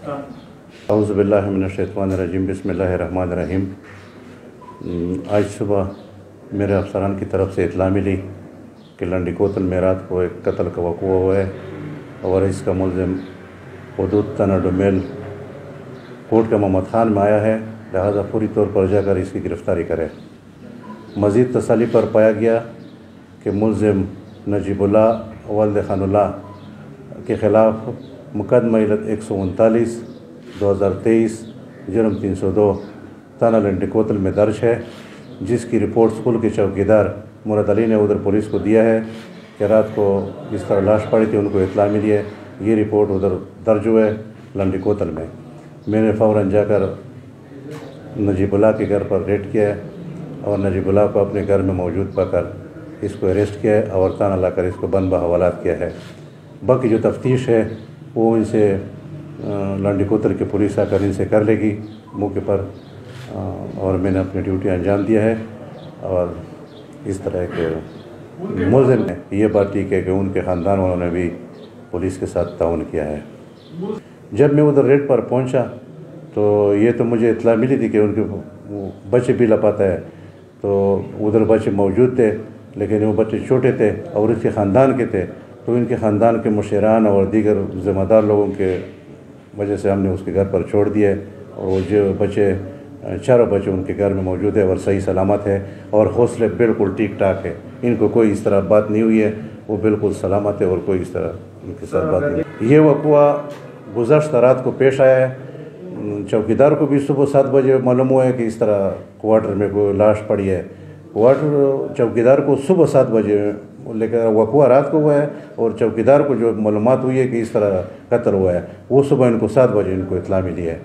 اعوذ باللہ من الشیطان الرجیم، بسم اللہ الرحمن الرحیم۔ آج صبح میرے افسران کی طرف سے اطلاع ملی کہ لنڈی کوتل میں رات کو ایک قتل کا وقوع ہوا ہے اور اس کا ملزم حدود تھانہ ڈومیل کوٹ کا محمد خان میں آیا ہے، لہذا پوری طور پر جا کر اس کی گرفتاری کرے۔ مزید تسلی پر پایا گیا کہ ملزم نجیب اللہ والد خان اللہ کے خلاف مقدمہ علت 139/2023 جرم 302 تھانہ لنڈی کوتل میں درج ہے، جس کی رپورٹ اسکول کے چوکیدار مراد علی نے ادھر پولیس کو دیا ہے کہ رات کو اس طرح لاش پڑی تھی، ان کو اطلاع ملی ہے۔ یہ رپورٹ ادھر درج ہوئے لنڈی کوتل میں۔ میں نے فوراً جا کر نجیب اللہ کے گھر پر ریڈ کیا ہے اور نجیب اللہ کو اپنے گھر میں موجود پا کر اس کو اریسٹ کیا ہے اور تھانہ لا کر اس کو بند بحوالات کیا ہے۔ باقی جو تفتیش ہے وہ ان سے لنڈی کوتل کی پولیس آ کر ان سے کر لے گی موقع پر، اور میں نے اپنی ڈیوٹی انجام دیا ہے۔ اور اس طرح کے ملزم نے یہ بات ٹھیک ہے کہ ان کے خاندان والوں نے بھی پولیس کے ساتھ تعاون کیا ہے۔ جب میں ادھر ریڈ پر پہنچا تو یہ تو مجھے اطلاع ملی تھی کہ ان کے بچے بھی لاپتہ ہے، تو ادھر بچے موجود تھے لیکن وہ بچے چھوٹے تھے اور اس کے خاندان کے تھے، تو ان کے خاندان کے مشیران اور دیگر ذمہ دار لوگوں کے وجہ سے ہم نے اس کے گھر پر چھوڑ دیے، اور وہ جو بچے چاروں بچے ان کے گھر میں موجود ہے اور صحیح سلامت ہے اور حوصلے بالکل ٹھیک ٹھاک ہے۔ ان کو کوئی اس طرح بات نہیں ہوئی ہے، وہ بالکل سلامت ہے اور کوئی اس طرح ان کے ساتھ بات نہیں ہے۔ یہ وقوع گزشتہ رات کو پیش آیا ہے۔ چوکیدار کو بھی صبح 7 بجے معلوم ہوا ہے کہ اس طرح کوارٹر میں کوئی لاش پڑی ہے۔ چوکیدار کو صبح 7 بجے، لیکن وقوع رات کو ہوا ہے، اور چوکیدار کو جو معلومات ہوئی ہے کہ اس طرح قتل ہوا ہے وہ صبح ان کو 7 بجے ان کو اطلاع ملی ہے۔